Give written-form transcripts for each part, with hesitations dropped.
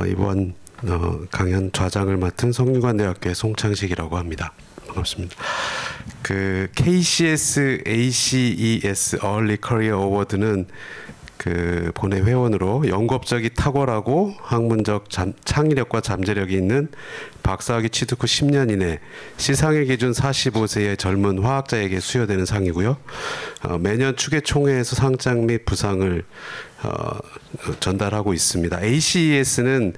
이번 강연 좌장을 맡은 성균관대학교의 송창식이라고 합니다. 반갑습니다. 그 KCS ACES Early Career Award는 그 본회 회원으로 연구업적이 탁월하고 학문적 창의력과 잠재력이 있는 박사학위 취득 후 10년 이내 시상의 기준 45세의 젊은 화학자에게 수여되는 상이고요. 매년 추계 총회에서 상장 및 부상을 전달하고 있습니다. ACES는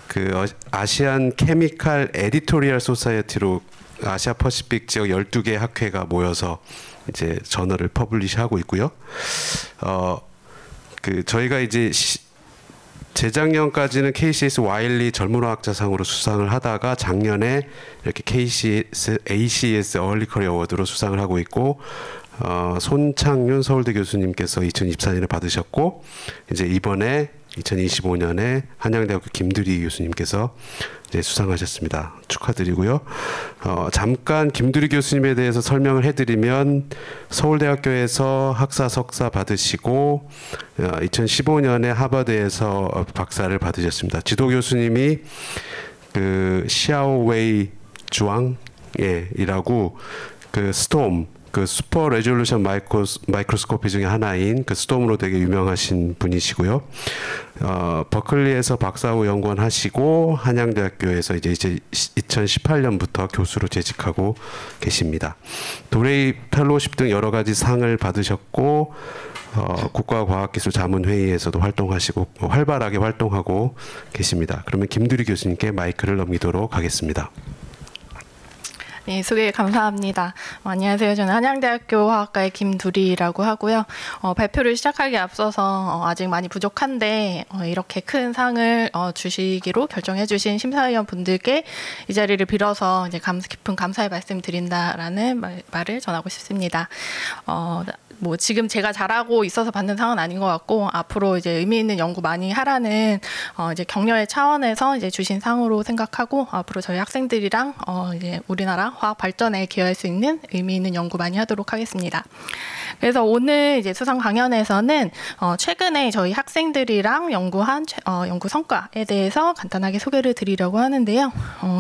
그 아시안 케미칼 에디토리얼 소사이어티로 아시아 퍼시픽 지역 12개 학회가 모여서 이제 저널을 퍼블리시하고 있고요. 그 저희가 이제 재작년까지는 KCS 와일리 젊은 화학자상으로 수상을 하다가 작년에 이렇게 KCS ACS Early Career Award로 수상을 하고 있고, 손창윤 서울대 교수님께서 2024년에 받으셨고, 이제 이번에 2025년에 한양대학교 김두리 교수님께서 이제 수상하셨습니다. 축하드리고요. 잠깐 김두리 교수님에 대해서 설명을 해드리면, 서울대학교에서 학사 석사 받으시고 2015년에 하버드에서 박사를 받으셨습니다. 지도 교수님이 그 시아오웨이 주앙이라고 그 스톰, 그 슈퍼 레졸루션 마이크로스코피 중에 하나인 그 스톰으로 되게 유명하신 분이시고요. 버클리에서 박사 후 연구원 하시고 한양대학교에서 이제 2018년부터 교수로 재직하고 계십니다. 도레이 펠로십 등 여러 가지 상을 받으셨고, 국가과학기술자문회의에서도 활동하시고 활발하게 활동하고 계십니다. 그러면 김두리 교수님께 마이크를 넘기도록 하겠습니다. 네, 소개 감사합니다. 안녕하세요. 저는 한양대학교 화학과의 김두리라고 하고요. 발표를 시작하기에 앞서서 아직 많이 부족한데 이렇게 큰 상을 주시기로 결정해 주신 심사위원 분들께 이 자리를 빌어서 이제 깊은 감사의 말씀 드린다라는 말을 전하고 싶습니다. 뭐 지금 제가 잘하고 있어서 받는 상은 아닌 것 같고, 앞으로 이제 의미 있는 연구 많이 하라는 이제 격려의 차원에서 이제 주신 상으로 생각하고, 앞으로 저희 학생들이랑 이제 우리나라 화학 발전에 기여할 수 있는 의미 있는 연구 많이 하도록 하겠습니다. 그래서 오늘 이제 수상 강연에서는 최근에 저희 학생들이랑 연구한 연구 성과에 대해서 간단하게 소개를 드리려고 하는데요.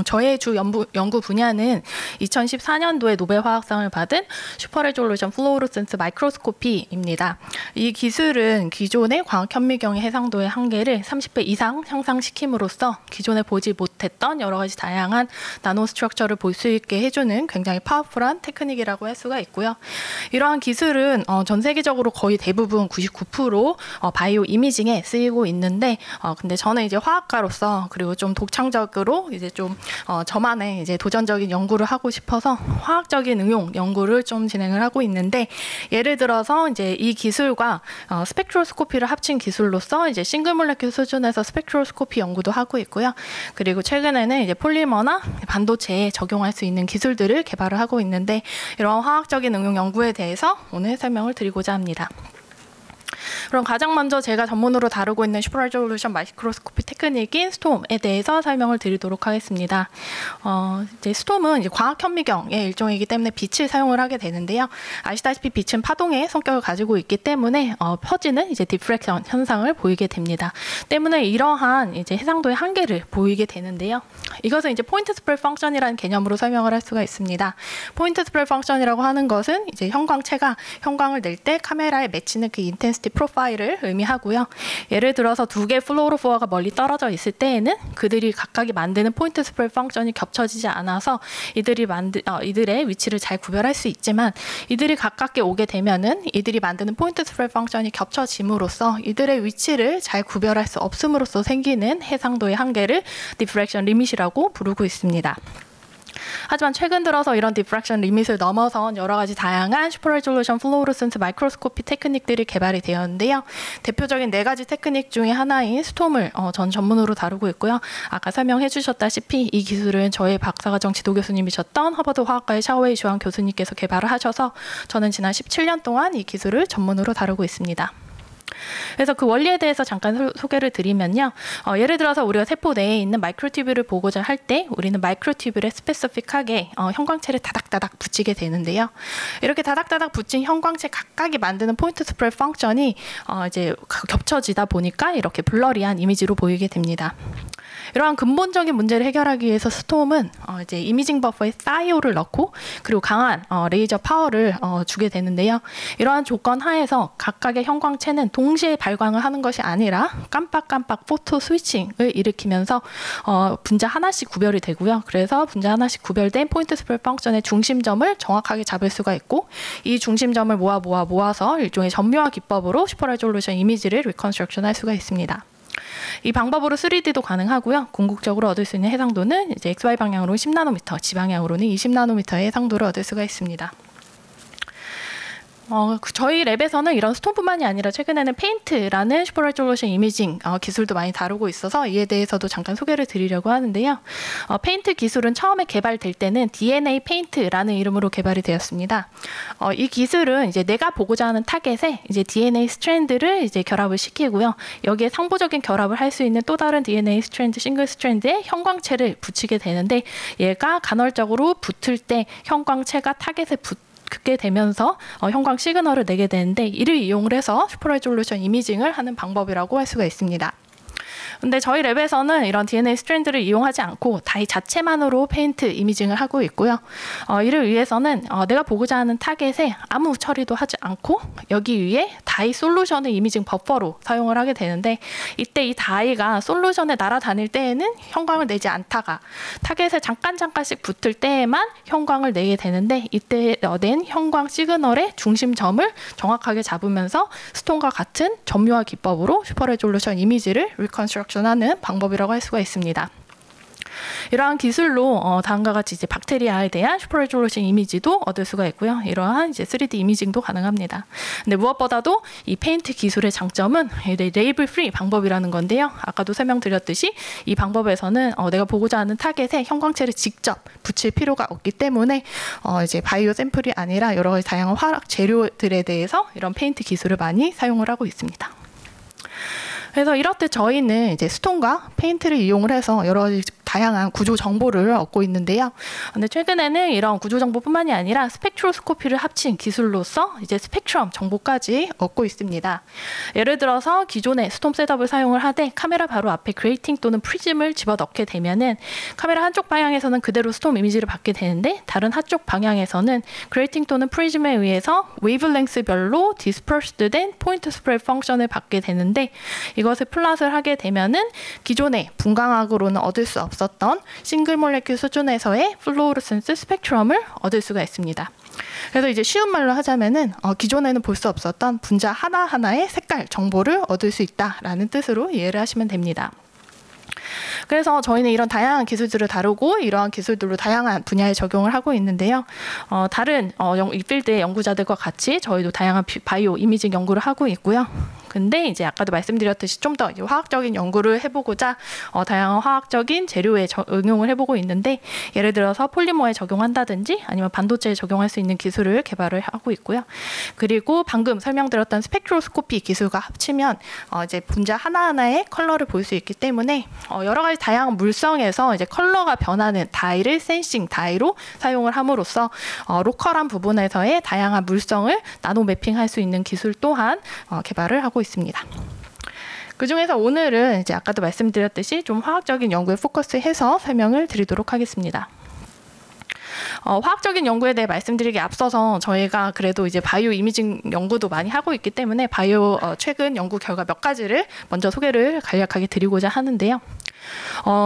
저의 주 연구 분야는 2014년도에 노벨 화학상을 받은 슈퍼 레졸루션 플루오레센스 마이크로스코피입니다. 이 기술은 기존의 광학 현미경의 해상도의 한계를 30배 이상 향상시킴으로써 기존에 보지 못했던 여러 가지 다양한 나노 스트럭처를 볼 수 있게 해주는 굉장히 파워풀한 테크닉이라고 할 수가 있고요. 이러한 기술은 전 세계적으로 거의 대부분 99% 바이오 이미징에 쓰이고 있는데, 근데 저는 이제 화학가로서 그리고 좀 독창적으로 이제 좀 저만의 이제 도전적인 연구를 하고 싶어서 화학적인 응용 연구를 좀 진행을 하고 있는데, 예를 들어서 이제 이 기술과 스펙트로스코피를 합친 기술로서 이제 싱글 몰레큘 수준에서 스펙트로스코피 연구도 하고 있고요. 그리고 최근에는 이제 폴리머나 반도체에 적용할 수 있는 기술들을 개발을 하고 있는데, 이런 화학적인 응용 연구에 대해서 오늘 설명을 드리고자 합니다. 그럼 가장 먼저 제가 전문으로 다루고 있는 슈퍼 레졸루션 마이크로스코피 테크닉인 스톰에 대해서 설명을 드리도록 하겠습니다. 이제 스톰은 이제 광학 현미경의 일종이기 때문에 빛을 사용을 하게 되는데요. 아시다시피 빛은 파동의 성격을 가지고 있기 때문에 퍼지는 이제 디프렉션 현상을 보이게 됩니다. 때문에 이러한 이제 해상도의 한계를 보이게 되는데요. 이것은 이제 포인트 스프레드 펑션이라는 개념으로 설명을 할 수가 있습니다. 포인트 스프레드 펑션이라고 하는 것은 이제 형광체가 형광을 낼 때 카메라에 맺히는 그 인텐시티 프로파일을 의미하고요. 예를 들어서 두 개의 플로로포어가 멀리 떨어져 있을 때에는 그들이 각각이 만드는 포인트 스프레드 펑션이 겹쳐지지 않아서 이들의 위치를 잘 구별할 수 있지만, 이들이 가깝게 오게 되면은 이들이 만드는 포인트 스프레드 펑션이 겹쳐짐으로써 이들의 위치를 잘 구별할 수 없음으로써 생기는 해상도의 한계를 디프렉션 리밋이라고 부르고 있습니다. 하지만 최근 들어서 이런 디프렉션 리밋을 넘어선 여러 가지 다양한 슈퍼 레졸루션 플루오레센스 마이크로스코피 테크닉들이 개발이 되었는데요. 대표적인 4가지 테크닉 중에 하나인 스톰을 전 전문으로 다루고 있고요. 아까 설명해 주셨다시피 이 기술은 저의 박사과정 지도 교수님이셨던 하버드 화학과의 샤오웨이 주앙 교수님께서 개발을 하셔서 저는 지난 17년 동안 이 기술을 전문으로 다루고 있습니다. 그래서 그 원리에 대해서 잠깐 소개를 드리면요. 예를 들어서 우리가 세포 내에 있는 마이크로튜뷴을 보고자 할 때 우리는 마이크로튜뷴에 스페시픽하게 형광체를 다닥다닥 붙이게 되는데요. 이렇게 다닥다닥 붙인 형광체 각각이 만드는 포인트 스프레드 펑션이 이제 겹쳐지다 보니까 이렇게 블러리한 이미지로 보이게 됩니다. 이러한 근본적인 문제를 해결하기 위해서 스톰은 이제 이미징 버퍼에 사이오를 넣고 그리고 강한 레이저 파워를 주게 되는데요. 이러한 조건 하에서 각각의 형광체는 동시에 발광을 하는 것이 아니라 깜빡깜빡 포토 스위칭을 일으키면서 분자 하나씩 구별이 되고요. 그래서 분자 하나씩 구별된 포인트 스프레드 펑션의 중심점을 정확하게 잡을 수가 있고 이 중심점을 모아서 일종의 점묘화 기법으로 슈퍼 레졸루션 이미지를 리컨스트럭션 할 수가 있습니다. 이 방법으로 3D도 가능하고요. 궁극적으로 얻을 수 있는 해상도는 이제 XY 방향으로 10나노미터, Z 방향으로는 20나노미터의 해상도를 얻을 수가 있습니다. 저희 랩에서는 이런 스톰뿐만이 아니라 최근에는 페인트라는 슈퍼 레졸루션 이미징 기술도 많이 다루고 있어서 이에 대해서도 잠깐 소개를 드리려고 하는데요. 페인트 기술은 처음에 개발될 때는 DNA 페인트라는 이름으로 개발이 되었습니다. 이 기술은 이제 내가 보고자 하는 타겟에 이제 DNA 스트랜드를 이제 결합을 시키고요. 여기에 상부적인 결합을 할 수 있는 또 다른 DNA 스트랜드, 싱글 스트랜드에 형광체를 붙이게 되는데 얘가 간헐적으로 붙을 때 형광체가 타겟에 붙게 되면서 형광 시그널을 내게 되는데 이를 이용을 해서 슈퍼 레졸루션 이미징을 하는 방법이라고 할 수가 있습니다. 근데 저희 랩에서는 이런 DNA 스트랜드를 이용하지 않고 다이 자체만으로 페인트 이미징을 하고 있고요. 이를 위해서는 내가 보고자 하는 타겟에 아무 처리도 하지 않고 여기 위에 다이 솔루션을 이미징 버퍼로 사용을 하게 되는데 이때 이 다이가 솔루션에 날아다닐 때에는 형광을 내지 않다가 타겟에 잠깐씩 붙을 때에만 형광을 내게 되는데 이때 낸 형광 시그널의 중심점을 정확하게 잡으면서 스톤과 같은 점묘화 기법으로 슈퍼 레졸루션 이미지를 리컨스트럭션 하는 방법이라고 할 수가 있습니다. 이러한 기술로 다음과 같이 이제 박테리아에 대한 슈퍼 레졸루션 이미지도 얻을 수가 있고요. 이러한 이제 3D 이미징도 가능합니다. 근데 무엇보다도 이 페인트 기술의 장점은 레이블 프리 방법이라는 건데요. 아까도 설명드렸듯이 이 방법에서는 내가 보고자 하는 타겟에 형광체를 직접 붙일 필요가 없기 때문에 이제 바이오 샘플이 아니라 여러 가지 다양한 화학 재료들에 대해서 이런 페인트 기술을 많이 사용을 하고 있습니다. 그래서 이렇듯 저희는 이제 스톤과 페인트를 이용을 해서 여러 가지 다양한 구조 정보를 얻고 있는데요. 근데 최근에는 이런 구조 정보뿐만이 아니라 스펙트로스코피를 합친 기술로서 이제 스펙트럼 정보까지 얻고 있습니다. 예를 들어서 기존의 스톰 셋업을 사용을 하되 카메라 바로 앞에 그레이팅 또는 프리즘을 집어넣게 되면은 카메라 한쪽 방향에서는 그대로 스톰 이미지를 받게 되는데 다른 한쪽 방향에서는 그레이팅 또는 프리즘에 의해서 웨이브랭스별로 디스퍼스드된 포인트 스프레드 펑션을 받게 되는데 이것을 플롯을 하게 되면은 기존의 분광학으로는 얻을 수 없었던 싱글 몰레큘 수준에서의 플로로센스 스펙트럼을 얻을 수가 있습니다. 그래서 이제 쉬운 말로 하자면은 기존에는 볼 수 없었던 분자 하나하나의 색깔 정보를 얻을 수 있다라는 뜻으로 이해를 하시면 됩니다. 그래서 저희는 이런 다양한 기술들을 다루고 이러한 기술들로 다양한 분야에 적용을 하고 있는데요. 다른 이 필드의 연구자들과 같이 저희도 다양한 바이오 이미징 연구를 하고 있고요. 근데 이제 아까도 말씀드렸듯이 좀 더 화학적인 연구를 해보고자 다양한 화학적인 재료에 응용을 해보고 있는데 예를 들어서 폴리머에 적용한다든지 아니면 반도체에 적용할 수 있는 기술을 개발을 하고 있고요. 그리고 방금 설명드렸던 스펙트로스코피 기술과 합치면 이제 분자 하나하나의 컬러를 볼 수 있기 때문에 여러 가지 다양한 물성에서 이제 컬러가 변하는 다이를 센싱 다이로 사용을 함으로써 로컬한 부분에서의 다양한 물성을 나노 매핑할 수 있는 기술 또한 개발을 하고 있습니다. 그 중에서 오늘은 이제 아까도 말씀드렸듯이 좀 화학적인 연구에 포커스해서 설명을 드리도록 하겠습니다. 화학적인 연구에 대해 말씀드리기 앞서서 저희가 그래도 이제 바이오 이미징 연구도 많이 하고 있기 때문에 바이오 최근 연구 결과 몇 가지를 먼저 소개를 간략하게 드리고자 하는데요.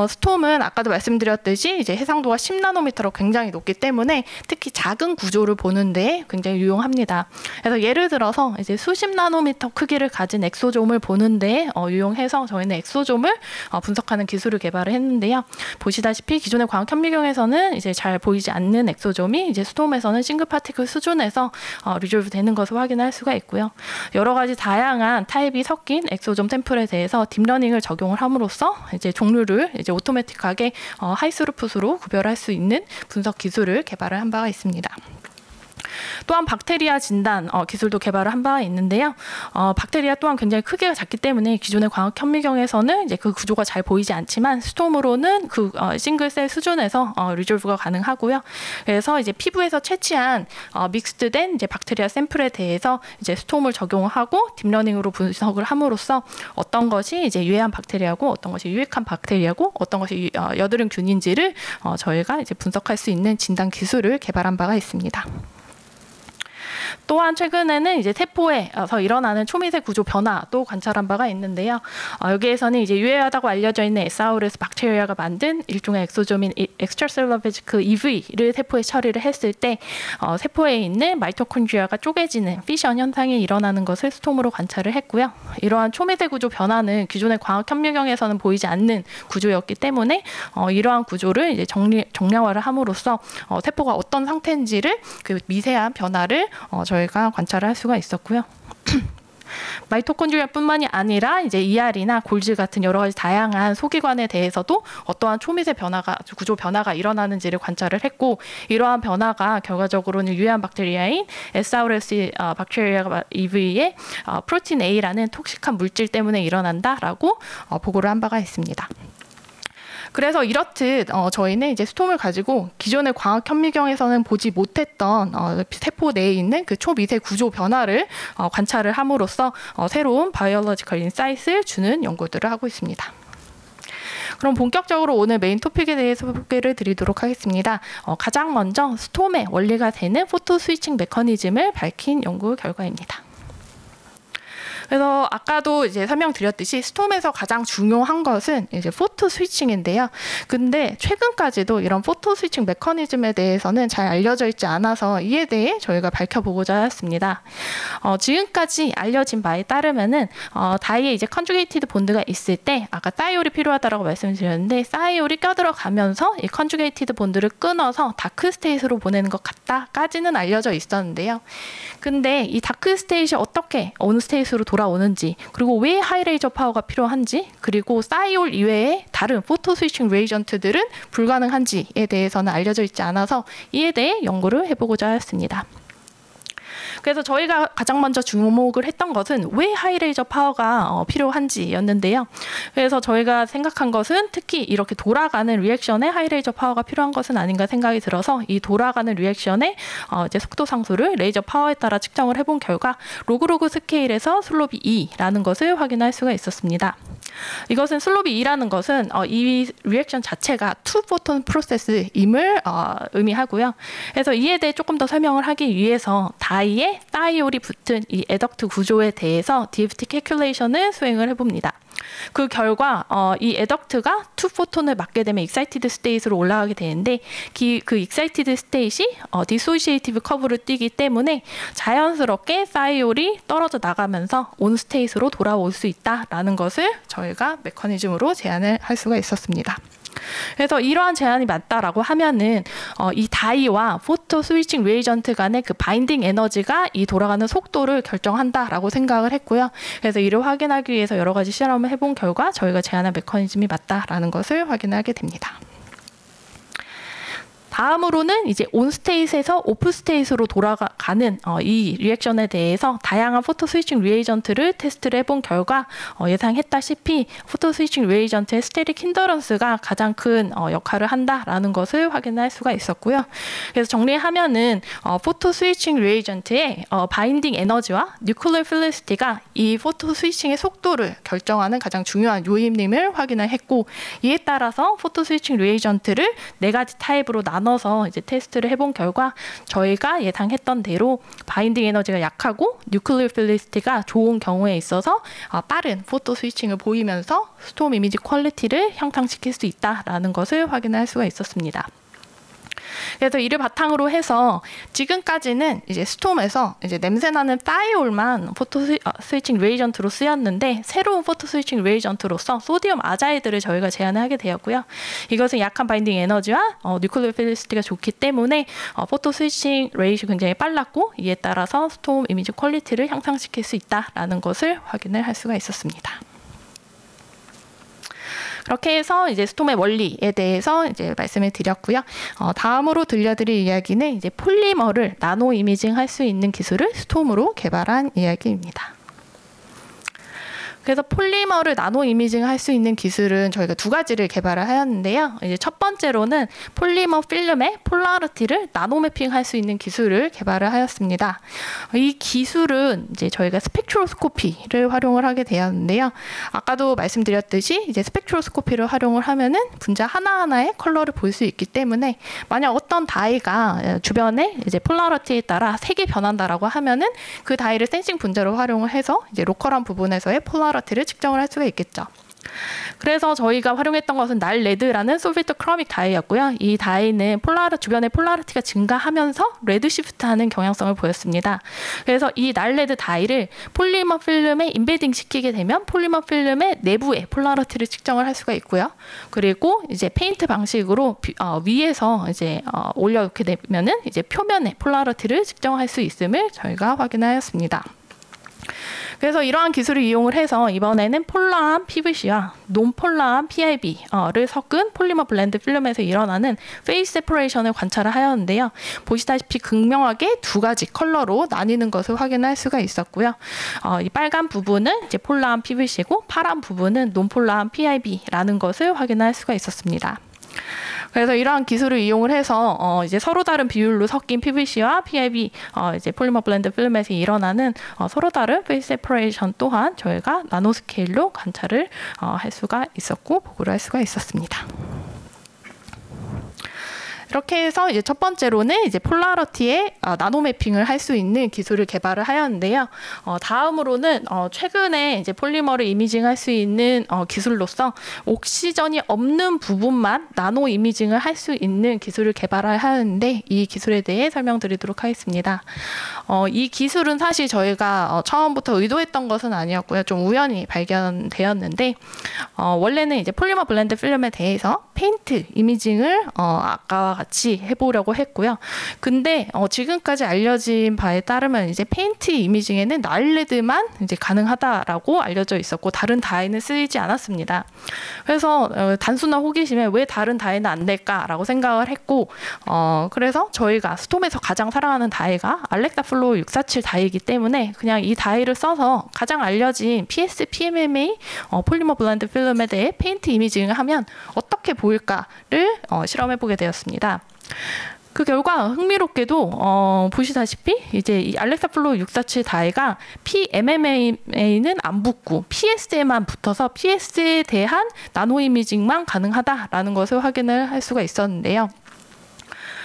스톰은 아까도 말씀드렸듯이 이제 해상도가 10나노미터로 굉장히 높기 때문에 특히 작은 구조를 보는데 굉장히 유용합니다. 그래서 예를 들어서 이제 수십 나노미터 크기를 가진 엑소좀을 보는데 유용해서 저희는 엑소좀을 분석하는 기술을 개발을 했는데요. 보시다시피 기존의 광학 현미경에서는 이제 잘 보이지 않는 엑소좀이 이제 스톰에서는 싱글 파티클 수준에서 리졸브 되는 것을 확인할 수가 있고요. 여러 가지 다양한 타입이 섞인 엑소좀 샘플에 대해서 딥러닝을 적용을 함으로써 이제 종류를 이제 오토매틱하게 하이스루풋으로 구별할 수 있는 분석 기술을 개발을 한 바가 있습니다. 또한 박테리아 진단 기술도 개발을 한 바가 있는데요. 박테리아 또한 굉장히 크기가 작기 때문에 기존의 광학 현미경에서는 이제 그 구조가 잘 보이지 않지만 스톰으로는 그 싱글셀 수준에서 리졸브가 가능하고요. 그래서 이제 피부에서 채취한 믹스드된 이제 박테리아 샘플에 대해서 이제 스톰을 적용하고 딥러닝으로 분석을 함으로써 어떤 것이 이제 유해한 박테리아고 어떤 것이 유익한 박테리아고 어떤 것이 여드름 균인지를 저희가 이제 분석할 수 있는 진단 기술을 개발한 바가 있습니다. 또한 최근에는 이제 세포에서 일어나는 초미세 구조 변화도 관찰한 바가 있는데요. 여기에서는 이제 유해하다고 알려져 있는 에사우루스 박테리아가 만든 일종의 엑소점인 엑스트라셀러 베지클 EV를 세포에 처리를 했을 때 세포에 있는 마이토콘드리아가 쪼개지는 피션 현상이 일어나는 것을 스톰으로 관찰을 했고요. 이러한 초미세 구조 변화는 기존의 광학 현미경에서는 보이지 않는 구조였기 때문에 이러한 구조를 이제 정량화를 함으로써 세포가 어떤 상태인지를 그 미세한 변화를 저희가 관찰을 할 수가 있었고요. 마이토콘드리아뿐만이 아니라 이제 ER이나 골즈 같은 여러 가지 다양한 소기관에 대해서도 어떠한 초미세 변화가 구조 변화가 일어나는지를 관찰을 했고 이러한 변화가 결과적으로는 유해한 박테리아인 에사우루스 박테리아 EV의 프로틴 A라는 톡식한 물질 때문에 일어난다라고 보고를 한 바가 있습니다. 그래서 이렇듯 저희는 이제 스톰을 가지고 기존의 광학 현미경에서는 보지 못했던 세포 내에 있는 그 초미세 구조 변화를 관찰을 함으로써 새로운 바이올로지컬 인사이트를 주는 연구들을 하고 있습니다. 그럼 본격적으로 오늘 메인 토픽에 대해서 소개를 드리도록 하겠습니다. 가장 먼저 스톰의 원리가 되는 포토 스위칭 메커니즘을 밝힌 연구 결과입니다. 그래서 아까도 이제 설명드렸듯이 스톰에서 가장 중요한 것은 이제 포토 스위칭인데요. 근데 최근까지도 이런 포토 스위칭 메커니즘에 대해서는 잘 알려져 있지 않아서 이에 대해 저희가 밝혀보고자 했습니다. 지금까지 알려진 바에 따르면은 다이에 이제 컨주게이티드 본드가 있을 때 아까 사이올이 필요하다라고 말씀드렸는데 사이올이 껴들어가면서 이 컨주게이티드 본드를 끊어서 다크 스테이트로 보내는 것 같다까지는 알려져 있었는데요. 근데 이 다크 스테이트이 어떻게 어느 스테이트로 돌아오는지 그리고 왜 하이레이저 파워가 필요한지 그리고 사이올 이외에 다른 포토 스위칭 레이전트들은 불가능한지에 대해서는 알려져 있지 않아서 이에 대해 연구를 해보고자 했습니다. 그래서 저희가 가장 먼저 주목을 했던 것은 왜 하이레이저 파워가 필요한지였는데요. 그래서 저희가 생각한 것은 특히 이렇게 돌아가는 리액션에 하이레이저 파워가 필요한 것은 아닌가 생각이 들어서 이 돌아가는 리액션의 이제 속도 상수를 레이저 파워에 따라 측정을 해본 결과 로그로그 스케일에서 슬롭이 2라는 것을 확인할 수가 있었습니다. 이것은 슬롭이 2라는 것은 이 리액션 자체가 투 포톤 프로세스임을 의미하고요. 그래서 이에 대해 조금 더 설명을 하기 위해서 다이에 사이올이 붙은 이 에덕트 구조에 대해서 DFT 캐큘레이션을 수행을 해봅니다. 그 결과 이 에덕트가 투 포톤을 맞게 되면 익사이티드 스테이트로 올라가게 되는데 그 익사이티드 스테이트이 디소시에이티브 커브를 띠기 때문에 자연스럽게 사이올이 떨어져 나가면서 온 스테이트로 돌아올 수 있다라는 것을 저희가 메커니즘으로 제안을 할 수가 있었습니다. 그래서 이러한 제안이 맞다라고 하면은 이 다이와 포토 스위칭 레이전트 간의 그 바인딩 에너지가 이 돌아가는 속도를 결정한다라고 생각을 했고요. 그래서 이를 확인하기 위해서 여러 가지 실험을 해본 결과 저희가 제안한 메커니즘이 맞다라는 것을 확인하게 됩니다. 다음으로는 이제 온 스테이트에서 오프 스테이트로 돌아가는 이 리액션에 대해서 다양한 포토 스위칭 리에이전트를 테스트를 해본 결과 예상했다시피 포토 스위칭 리에이전트의 스테릭 힌더런스가 가장 큰 역할을 한다라는 것을 확인할 수가 있었고요. 그래서 정리하면은 포토 스위칭 리에이전트의 바인딩 에너지와 뉴클리어 필리시티가 이 포토 스위칭의 속도를 결정하는 가장 중요한 요인임을 확인을 했고 이에 따라서 포토 스위칭 리에이전트를 4가지 타입으로 나눠서 이제 테스트를 해본 결과 저희가 예상했던 대로 바인딩 에너지가 약하고 뉴클리어 필리시티가 좋은 경우에 있어서 빠른 포토 스위칭을 보이면서 스톰 이미지 퀄리티를 향상시킬 수 있다라는 것을 확인할 수가 있었습니다. 그래서 이를 바탕으로 해서 지금까지는 이제 스톰에서 이제 냄새나는 사이올만 포토 스위칭 레이전트로 쓰였는데 새로운 포토 스위칭 레이전트로서 소디움 아자이드를 저희가 제안을 하게 되었고요. 이것은 약한 바인딩 에너지와 뉴클리어 필리시티가 좋기 때문에 포토 스위칭 레이시 굉장히 빨랐고 이에 따라서 스톰 이미지 퀄리티를 향상시킬 수 있다라는 것을 확인을 할 수가 있었습니다. 그렇게 해서 이제 스톰의 원리에 대해서 이제 말씀을 드렸고요. 다음으로 들려드릴 이야기는 이제 폴리머를 나노 이미징 할 수 있는 기술을 스톰으로 개발한 이야기입니다. 그래서 폴리머를 나노 이미징 할 수 있는 기술은 저희가 두 가지를 개발을 하였는데요. 이제 첫 번째로는 폴리머 필름의 폴라리티를 나노 매핑할 수 있는 기술을 개발을 하였습니다. 이 기술은 이제 저희가 스펙트로스코피를 활용을 하게 되었는데요. 아까도 말씀드렸듯이 이제 스펙트로스코피를 활용을 하면은 분자 하나하나의 컬러를 볼 수 있기 때문에 만약 어떤 다이가 주변에 이제 폴라리티에 따라 색이 변한다라고 하면은 그 다이를 센싱 분자로 활용을 해서 이제 로컬한 부분에서의 폴라리티를 측정을 할 수가 있겠죠. 그래서 저희가 활용했던 것은 날레드라는 솔비트 크로믹 다이였고요. 이 다이는 주변의 폴라리티가 증가하면서 레드 시프트하는 경향성을 보였습니다. 그래서 이 날레드 다이를 폴리머 필름에 인베딩 시키게 되면 폴리머 필름의 내부의 폴라리티를 측정을 할 수가 있고요. 그리고 이제 페인트 방식으로 위에서 이제 올려놓게 되면은 이제 표면의 폴라리티를 측정할 수 있음을 저희가 확인하였습니다. 그래서 이러한 기술을 이용을 해서 이번에는 폴라한 PVC와 논폴라한 PIB를 섞은 폴리머 블렌드 필름에서 일어나는 페이스 세퍼레이션을 관찰을 하였는데요. 보시다시피 극명하게 두 가지 컬러로 나뉘는 것을 확인할 수가 있었고요. 이 빨간 부분은 이제 폴라한 PVC고 파란 부분은 논폴라한 PIB라는 것을 확인할 수가 있었습니다. 그래서 이러한 기술을 이용을 해서 이제 서로 다른 비율로 섞인 PVC와 PIB 이제 폴리머 블렌드 필름에서 일어나는 서로 다른 페이스 세퍼레이션 또한 저희가 나노 스케일로 관찰을 할 수가 있었고 보고를 할 수가 있었습니다. 이렇게 해서 이제 첫 번째로는 이제 폴라리티의 나노 매핑을 할 수 있는 기술을 개발을 하였는데요. 다음으로는 최근에 이제 폴리머를 이미징할 수 있는 기술로서 옥시전이 없는 부분만 나노 이미징을 할 수 있는 기술을 개발을 하였는데 이 기술에 대해 설명드리도록 하겠습니다. 이 기술은 사실 저희가 처음부터 의도했던 것은 아니었고요. 좀 우연히 발견되었는데 원래는 이제 폴리머 블렌드 필름에 대해서 페인트 이미징을 아까와 같이 해보려고 했고요. 근데 지금까지 알려진 바에 따르면 이제 페인트 이미징에는 날레드만 이제 가능하다라고 알려져 있었고 다른 다이는 쓰이지 않았습니다. 그래서 단순한 호기심에 왜 다른 다이는 안 될까라고 생각을 했고 그래서 저희가 스톰에서 가장 사랑하는 다이가 알렉사 플로우 647 다이이기 때문에 그냥 이 다이를 써서 가장 알려진 PS, PMMA 폴리머 블렌드 필름에 대해 페인트 이미징을 하면 어떻게 보일까를 실험해보게 되었습니다. 그 결과 흥미롭게도 보시다시피 이제 이 알렉사 플로우 647 다이가 PMMA는 안 붙고 PS에만 붙어서 PS에 대한 나노 이미징만 가능하다라는 것을 확인을 할 수가 있었는데요.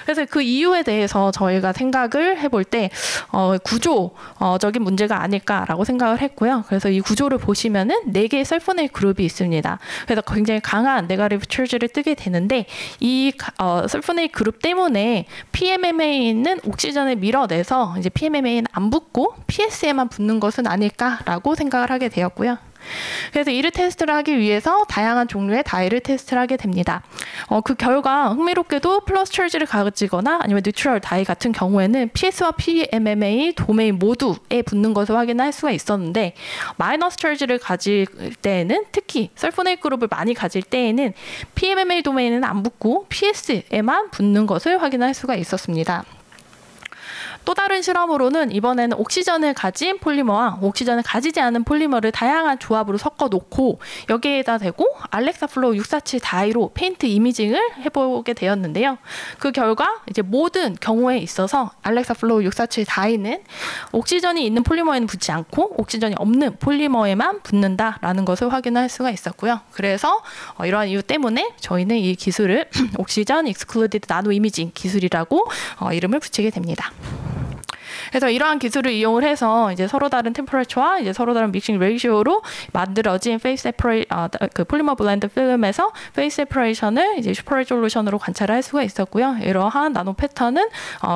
그래서 그 이유에 대해서 저희가 생각을 해볼 때 구조적인 문제가 아닐까라고 생각을 했고요. 그래서 이 구조를 보시면은 4개의 설포네일 그룹이 있습니다. 그래서 굉장히 강한 네가티브 찰지를 뜨게 되는데 이 설포네일 그룹 때문에 PMMA는 옥시전을 밀어내서 이제 PMMA는 안 붙고 PS에만 붙는 것은 아닐까라고 생각을 하게 되었고요. 그래서 이를 테스트를 하기 위해서 다양한 종류의 다이를 테스트를 하게 됩니다. 그 결과 흥미롭게도 플러스 찰지를 가지거나 아니면 뉴트럴 다이 같은 경우에는 PS와 PMMA 도메인 모두에 붙는 것을 확인할 수가 있었는데 마이너스 찰지를 가질 때에는 특히 설포네일 그룹을 많이 가질 때에는 PMMA 도메인은 안 붙고 PS에만 붙는 것을 확인할 수가 있었습니다. 또 다른 실험으로는 이번에는 옥시전을 가진 폴리머와 옥시전을 가지지 않은 폴리머를 다양한 조합으로 섞어 놓고 여기에다 대고 알렉사 플로우 647 다이로 페인트 이미징을 해보게 되었는데요. 그 결과 이제 모든 경우에 있어서 알렉사 플로우 647 다이는 옥시전이 있는 폴리머에는 붙지 않고 옥시전이 없는 폴리머에만 붙는다라는 것을 확인할 수가 있었고요. 그래서 이러한 이유 때문에 저희는 이 기술을 옥시전 익스클루디드 나노 이미징 기술이라고 이름을 붙이게 됩니다. 그래서 이러한 기술을 이용을 해서 이제 서로 다른 템퍼레처와 이제 서로 다른 믹싱 레이시오로 만들어진 페이스 그 폴리머 블렌드 필름에서 페이스 세퍼레이션을 이제 슈퍼 레졸루션으로 관찰을 할 수가 있었고요. 이러한 나노 패턴은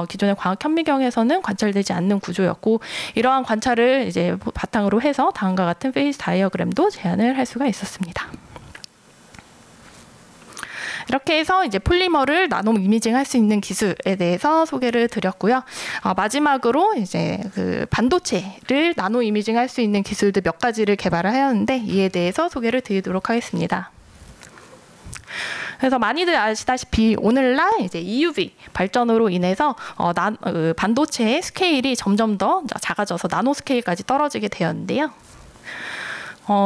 기존의 광학 현미경에서는 관찰되지 않는 구조였고 이러한 관찰을 이제 바탕으로 해서 다음과 같은 페이스 다이어그램도 제안을 할 수가 있었습니다. 이렇게 해서 이제 폴리머를 나노 이미징 할 수 있는 기술에 대해서 소개를 드렸고요. 마지막으로 이제 그 반도체를 나노 이미징 할 수 있는 기술들 몇 가지를 개발을 하였는데 이에 대해서 소개를 드리도록 하겠습니다. 그래서 많이들 아시다시피 오늘날 이제 EUV 발전으로 인해서 반도체의 스케일이 점점 더 작아져서 나노 스케일까지 떨어지게 되었는데요.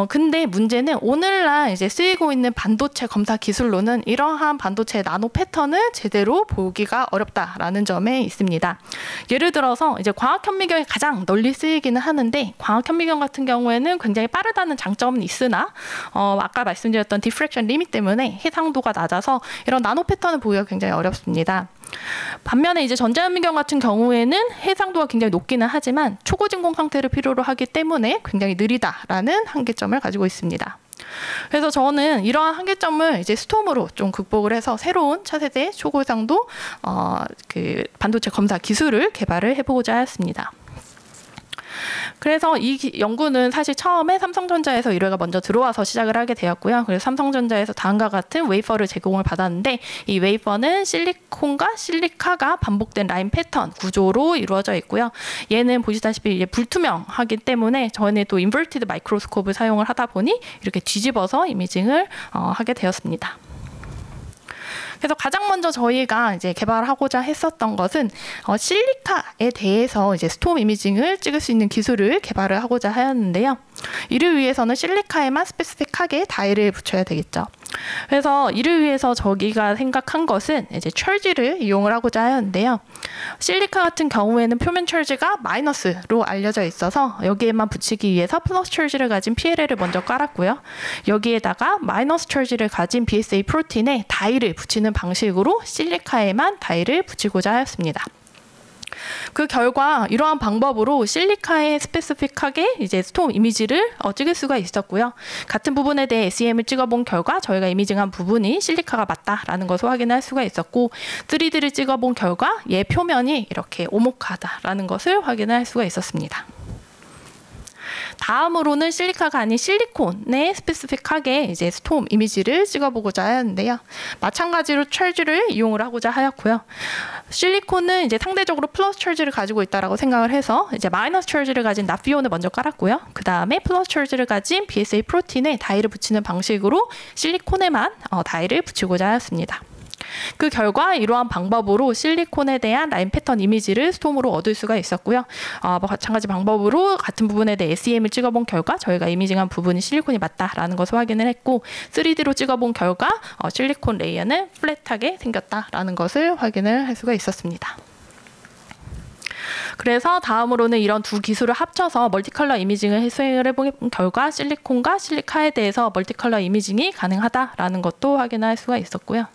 근데 문제는 오늘날 이제 쓰이고 있는 반도체 검사 기술로는 이러한 반도체 나노 패턴을 제대로 보기가 어렵다라는 점에 있습니다. 예를 들어서 이제 광학 현미경이 가장 널리 쓰이기는 하는데 광학 현미경 같은 경우에는 굉장히 빠르다는 장점은 있으나 아까 말씀드렸던 디프렉션 리밋 때문에 해상도가 낮아서 이런 나노 패턴을 보기가 굉장히 어렵습니다. 반면에 이제 전자현미경 같은 경우에는 해상도가 굉장히 높기는 하지만 초고진공 상태를 필요로 하기 때문에 굉장히 느리다라는 한계점을 가지고 있습니다. 그래서 저는 이러한 한계점을 이제 스톰으로 좀 극복을 해서 새로운 차세대 초고해상도 그 반도체 검사 기술을 개발을 해보고자 하였습니다. 그래서 이 연구는 사실 처음에 삼성전자에서 의뢰가 먼저 들어와서 시작을 하게 되었고요. 그래서 삼성전자에서 다음과 같은 웨이퍼를 제공을 받았는데 이 웨이퍼는 실리콘과 실리카가 반복된 라인 패턴 구조로 이루어져 있고요. 얘는 보시다시피 이제 불투명하기 때문에 저희는 또 인버티드 마이크로스코프를 사용을 하다 보니 이렇게 뒤집어서 이미징을 하게 되었습니다. 그래서 가장 먼저 저희가 이제 개발하고자 했었던 것은 실리카에 대해서 이제 스톰 이미징을 찍을 수 있는 기술을 개발을 하고자 하였는데요. 이를 위해서는 실리카에만 스페시픽하게 다이를 붙여야 되겠죠. 그래서 이를 위해서 저기가 생각한 것은 이제 철지를 이용을 하고자 하였는데요. 실리카 같은 경우에는 표면 철지가 마이너스로 알려져 있어서 여기에만 붙이기 위해서 플러스 철지를 가진 PLL을 먼저 깔았고요. 여기에다가 마이너스 철지를 가진 BSA 프로틴에 다이를 붙이는 방식으로 실리카에만 다이를 붙이고자 하였습니다. 그 결과 이러한 방법으로 실리카에 스페시픽하게 이제 스톰 이미지를 찍을 수가 있었고요. 같은 부분에 대해 SEM을 찍어본 결과 저희가 이미징한 부분이 실리카가 맞다라는 것을 확인할 수가 있었고 3D를 찍어본 결과 얘 표면이 이렇게 오목하다라는 것을 확인할 수가 있었습니다. 다음으로는 실리카가 아닌 실리콘에 스페시픽하게 이제 스톰 이미지를 찍어보고자 하였는데요. 마찬가지로 철지를 이용을 하고자 하였고요. 실리콘은 이제 상대적으로 플러스 철지를 가지고 있다라고 생각을 해서 이제 마이너스 철지를 가진 나피온을 먼저 깔았고요. 그 다음에 플러스 철지를 가진 BSA 프로틴에 다이를 붙이는 방식으로 실리콘에만 다이를 붙이고자 하였습니다. 그 결과 이러한 방법으로 실리콘에 대한 라인 패턴 이미지를 스톰으로 얻을 수가 있었고요. 마찬가지 방법으로 같은 부분에 대해 SEM을 찍어본 결과 저희가 이미징한 부분이 실리콘이 맞다라는 것을 확인을 했고 3D로 찍어본 결과 실리콘 레이어는 플랫하게 생겼다라는 것을 확인을 할 수가 있었습니다. 그래서 다음으로는 이런 두 기술을 합쳐서 멀티컬러 이미징을 수행을 해본 결과 실리콘과 실리카에 대해서 멀티컬러 이미징이 가능하다라는 것도 확인할 수가 있었고요.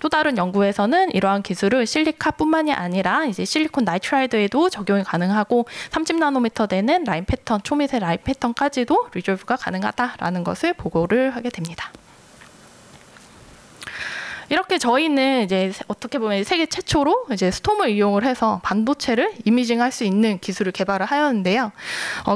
또 다른 연구에서는 이러한 기술을 실리카뿐만이 아니라 이제 실리콘 나이트라이드에도 적용이 가능하고 30나노미터 되는 라인 패턴, 초미세 라인 패턴까지도 리졸브가 가능하다라는 것을 보고를 하게 됩니다. 이렇게 저희는 이제 어떻게 보면 세계 최초로 이제 스톰을 이용을 해서 반도체를 이미징할 수 있는 기술을 개발을 하였는데요.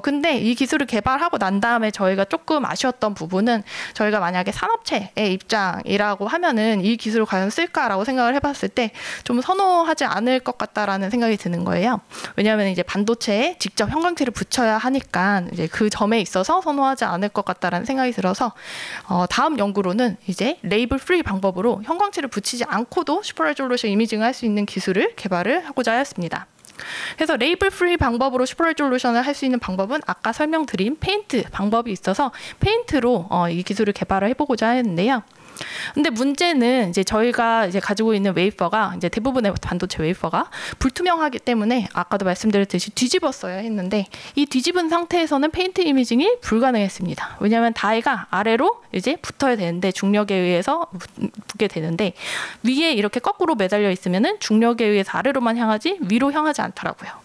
근데 이 기술을 개발하고 난 다음에 저희가 조금 아쉬웠던 부분은 저희가 만약에 산업체의 입장이라고 하면은 이 기술을 과연 쓸까라고 생각을 해봤을 때 좀 선호하지 않을 것 같다라는 생각이 드는 거예요. 왜냐하면 이제 반도체에 직접 형광체를 붙여야 하니까 이제 그 점에 있어서 선호하지 않을 것 같다라는 생각이 들어서 다음 연구로는 이제 레이블 프리 방법으로 형광체를 붙이지 않고도 슈퍼 레졸루션 이미징을 할 수 있는 기술을 개발을 하고자 하였습니다. 그래서 레이블 프리 방법으로 슈퍼 레졸루션을 할 수 있는 방법은 아까 설명드린 페인트 방법이 있어서 페인트로 이 기술을 개발을 해보고자 했는데요. 근데 문제는 이제 저희가 이제 가지고 있는 웨이퍼가 이제 대부분의 반도체 웨이퍼가 불투명하기 때문에 아까도 말씀드렸듯이 뒤집었어야 했는데 이 뒤집은 상태에서는 페인트 이미징이 불가능했습니다. 왜냐하면 다이가 아래로 이제 붙어야 되는데 중력에 의해서 붙게 되는데 위에 이렇게 거꾸로 매달려 있으면은 중력에 의해서 아래로만 향하지 위로 향하지 않더라고요.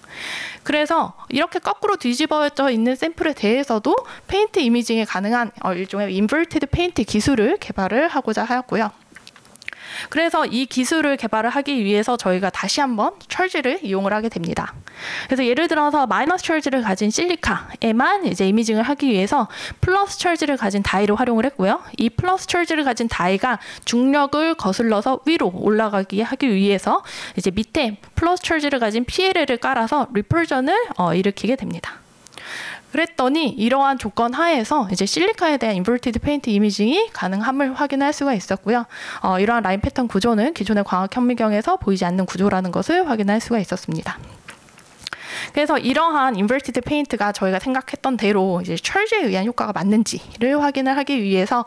그래서 이렇게 거꾸로 뒤집어져 있는 샘플에 대해서도 페인트 이미징이 가능한 일종의 인버티드 페인트 기술을 개발을 하고자 하였고요. 그래서 이 기술을 개발을 하기 위해서 저희가 다시 한번 철지를 이용을 하게 됩니다. 그래서 예를 들어서 마이너스 철지를 가진 실리카에만 이제 이미징을 하기 위해서 플러스 철지를 가진 다이를 활용을 했고요. 이 플러스 철지를 가진 다이가 중력을 거슬러서 위로 올라가게 하기 위해서 이제 밑에 플러스 철지를 가진 PLL을 깔아서 리펄전을 일으키게 됩니다. 그랬더니 이러한 조건 하에서 이제 실리카에 대한 인버티드 페인트 이미징이 가능함을 확인할 수가 있었고요. 이러한 라인 패턴 구조는 기존의 광학 현미경에서 보이지 않는 구조라는 것을 확인할 수가 있었습니다. 그래서 이러한 인버티드 페인트가 저희가 생각했던 대로 이제 철제에 의한 효과가 맞는지를 확인을 하기 위해서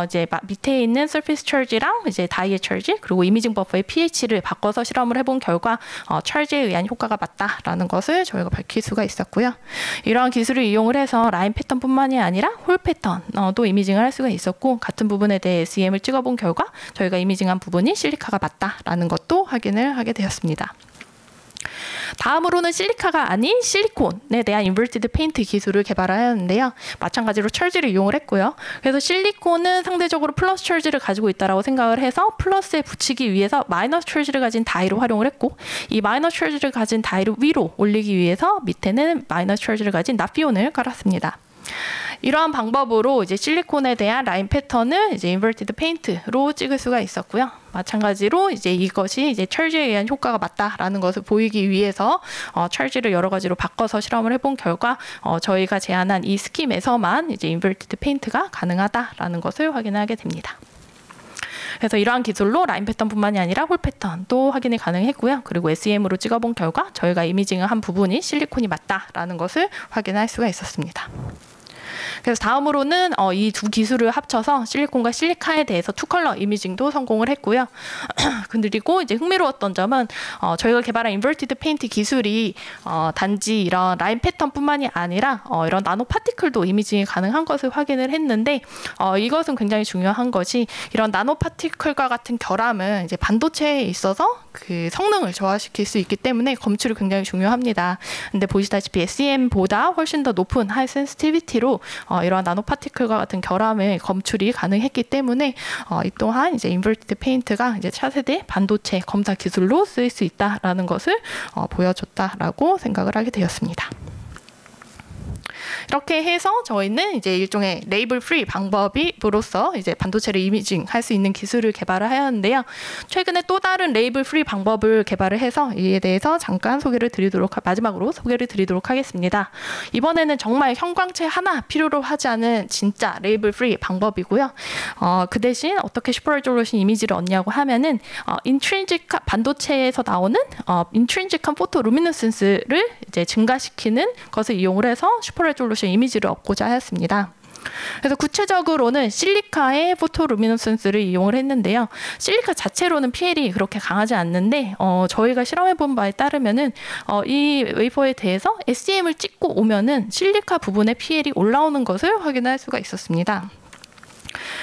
이제 밑에 있는 서피스 철제랑 이제 다이의 철제 그리고 이미징 버퍼의 pH를 바꿔서 실험을 해본 결과 철제에 의한 효과가 맞다라는 것을 저희가 밝힐 수가 있었고요. 이러한 기술을 이용을 해서 라인 패턴뿐만이 아니라 홀 패턴도 이미징을 할 수가 있었고 같은 부분에 대해 SEM을 찍어본 결과 저희가 이미징한 부분이 실리카가 맞다라는 것도 확인을 하게 되었습니다. 다음으로는 실리카가 아닌 실리콘에 대한 인버티드 페인트 기술을 개발하였는데요. 마찬가지로 철제를 이용을 했고요. 그래서 실리콘은 상대적으로 플러스 철제를 가지고 있다고 생각을 해서 플러스에 붙이기 위해서 마이너스 철제를 가진 다이를 활용을 했고 이 마이너스 철제를 가진 다이를 위로 올리기 위해서 밑에는 마이너스 철제를 가진 나피온을 깔았습니다. 이러한 방법으로 이제 실리콘에 대한 라인 패턴을 이제 인버티드 페인트로 찍을 수가 있었고요. 마찬가지로 이제 이것이 이제 철제에 의한 효과가 맞다라는 것을 보이기 위해서 철제를 여러 가지로 바꿔서 실험을 해본 결과 저희가 제안한 이 스킴에서만 이제 인버티드 페인트가 가능하다라는 것을 확인하게 됩니다. 그래서 이러한 기술로 라인 패턴뿐만이 아니라 홀 패턴도 확인이 가능했고요. 그리고 SEM으로 찍어본 결과 저희가 이미징을 한 부분이 실리콘이 맞다라는 것을 확인할 수가 있었습니다. 그래서 다음으로는 이 두 기술을 합쳐서 실리콘과 실리카에 대해서 투컬러 이미징도 성공을 했고요. 그리고 이제 흥미로웠던 점은 저희가 개발한 인버티드 페인트 기술이 단지 이런 라인 패턴뿐만이 아니라 이런 나노 파티클도 이미징이 가능한 것을 확인을 했는데 이것은 굉장히 중요한 것이 이런 나노 파티클과 같은 결함은 이제 반도체에 있어서 그 성능을 저하시킬 수 있기 때문에 검출이 굉장히 중요합니다. 근데 보시다시피 SEM보다 훨씬 더 높은 하이 센시티비티로 이러한 나노 파티클과 같은 결함의 검출이 가능했기 때문에 이 또한 이제 인버티드 페인트가 이제 차세대 반도체 검사 기술로 쓰일 수 있다라는 것을 보여줬다라고 생각을 하게 되었습니다. 이렇게 해서 저희는 이제 일종의 레이블 프리 방법으로서 이제 반도체를 이미징 할 수 있는 기술을 개발을 하였는데요. 최근에 또 다른 레이블 프리 방법을 개발을 해서 이에 대해서 잠깐 마지막으로 소개를 드리도록 하겠습니다. 이번에는 정말 형광체 하나 필요로 하지 않은 진짜 레이블 프리 방법이고요. 그 대신 어떻게 슈퍼레졸루션 이미지를 얻냐고 하면은 반도체에서 나오는 인트린직한 포토 루미너센스를 이제 증가시키는 것을 이용을 해서 슈퍼레졸루션 이미지를 얻고자 하였습니다. 그래서 구체적으로는 실리카의 포토루미너센스를 이용을 했는데요. 실리카 자체로는 PL이 그렇게 강하지 않는데 저희가 실험해본 바에 따르면은 이 웨이퍼에 대해서 SEM을 찍고 오면은 실리카 부분에 PL이 올라오는 것을 확인할 수가 있었습니다.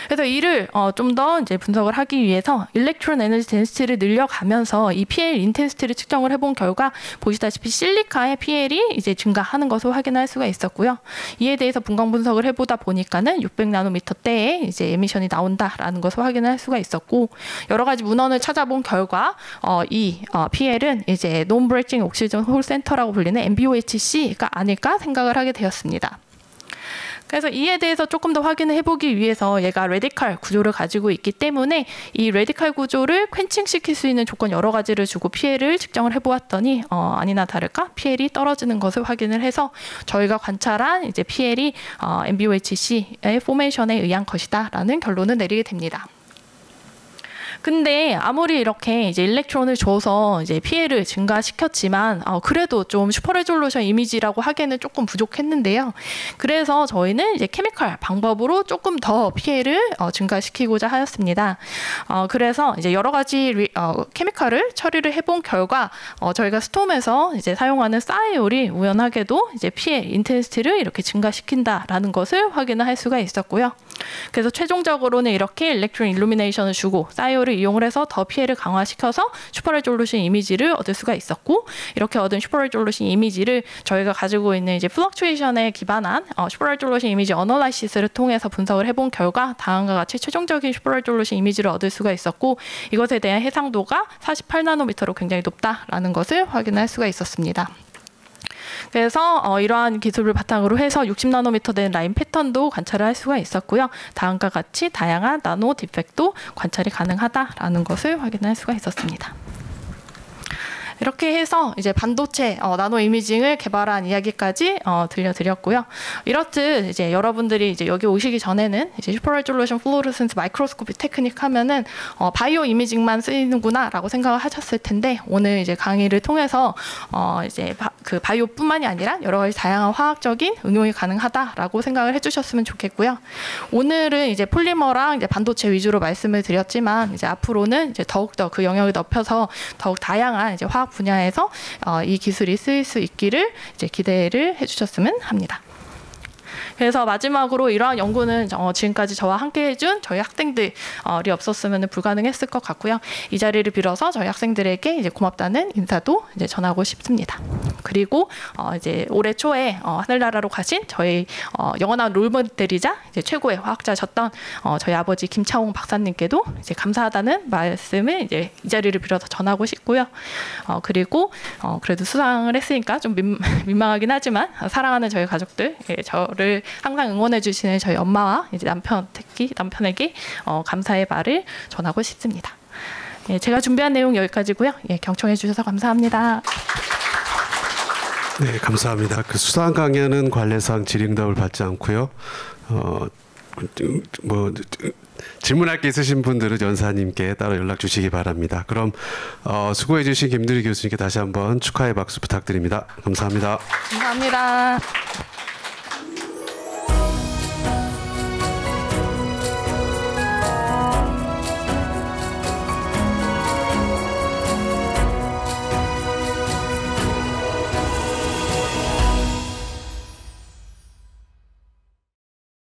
그래서 이를 좀 더 이제 분석을 하기 위해서 일렉트론 에너지 덴시티를 늘려가면서 이 PL 인텐시티를 측정을 해본 결과 보시다시피 실리카의 PL이 이제 증가하는 것을 확인할 수가 있었고요. 이에 대해서 분광 분석을 해보다 보니까는 600나노미터대에 이제 에미션이 나온다라는 것을 확인할 수가 있었고 여러 가지 문헌을 찾아본 결과 이 PL은 이제 논 브레이킹 옥시전 홀 센터라고 불리는 NBOHC가 아닐까 생각을 하게 되었습니다. 그래서 이에 대해서 조금 더 확인을 해보기 위해서 얘가 레디칼 구조를 가지고 있기 때문에 이 레디칼 구조를 퀸칭시킬 수 있는 조건 여러 가지를 주고 PL을 측정을 해보았더니 아니나 다를까 PL이 떨어지는 것을 확인을 해서 저희가 관찰한 이제 PL이 NBOHC의 포메이션에 의한 것이다라는 결론을 내리게 됩니다. 근데 아무리 이렇게 이제 일렉트론을 줘서 이제 피해를 증가시켰지만 그래도 좀 슈퍼레졸루션 이미지라고 하기에는 조금 부족했는데요. 그래서 저희는 이제 케미컬 방법으로 조금 더 피해를 증가시키고자 하였습니다. 그래서 이제 여러 가지 케미컬을 처리를 해본 결과 저희가 스톰에서 이제 사용하는 사이올이 우연하게도 이제 피해 인텐시티를 이렇게 증가시킨다라는 것을 확인을 할 수가 있었고요. 그래서 최종적으로는 이렇게 일렉트론 일루미네이션을 주고 사이올을 이용을 해서 더 피해를 강화시켜서 슈퍼레졸루션 이미지를 얻을 수가 있었고 이렇게 얻은 슈퍼레졸루션 이미지를 저희가 가지고 있는 이제 플럭추에이션에 기반한 슈퍼레졸루션 이미지 어널라이시스를 통해서 분석을 해본 결과 다음과 같이 최종적인 슈퍼레졸루션 이미지를 얻을 수가 있었고 이것에 대한 해상도가 48나노미터로 굉장히 높다라는 것을 확인할 수가 있었습니다. 그래서 이러한 기술을 바탕으로 해서 60나노미터 된 라인 패턴도 관찰을 할 수가 있었고요. 다음과 같이 다양한 나노 디펙도 관찰이 가능하다라는 것을 확인할 수가 있었습니다. 이렇게 해서 이제 반도체 나노 이미징을 개발한 이야기까지 들려드렸고요. 이렇듯 이제 여러분들이 이제 여기 오시기 전에는 이제 슈퍼 레졸루션 플로로센스 마이크로스코피 테크닉 하면은 바이오 이미징만 쓰이는구나라고 생각을 하셨을 텐데, 오늘 이제 강의를 통해서 이제 그 바이오뿐만이 아니라 여러 가지 다양한 화학적인 응용이 가능하다라고 생각을 해주셨으면 좋겠고요. 오늘은 이제 폴리머랑 이제 반도체 위주로 말씀을 드렸지만, 이제 앞으로는 이제 더욱더 그 영역을 넓혀서 더욱 다양한 이제 화학 분야에서 이 기술이 쓰일 수 있기를 이제 기대를 해주셨으면 합니다. 그래서 마지막으로 이러한 연구는 지금까지 저와 함께 해준 저희 학생들이 없었으면 불가능했을 것 같고요. 이 자리를 빌어서 저희 학생들에게 이제 고맙다는 인사도 이제 전하고 싶습니다. 그리고 이제 올해 초에 하늘나라로 가신 저희 영원한 롤모델이자 이제 최고의 화학자셨던 저희 아버지 김차홍 박사님께도 이제 감사하다는 말씀을 이제 이 자리를 빌어서 전하고 싶고요. 그리고 그래도 수상을 했으니까 좀 민망하긴 하지만 사랑하는 저희 가족들, 저를 항상 응원해 주시는 저희 엄마와 이제 특히 남편에게 감사의 말을 전하고 싶습니다. 예, 제가 준비한 내용 여기까지고요. 예, 경청해 주셔서 감사합니다. 네, 감사합니다. 그 수상 강연은 관례상 질의응답을 받지 않고요. 질문할 게 있으신 분들은 연사님께 따로 연락 주시기 바랍니다. 그럼 수고해 주신 김두리 교수님께 다시 한번 축하의 박수 부탁드립니다. 감사합니다. 감사합니다.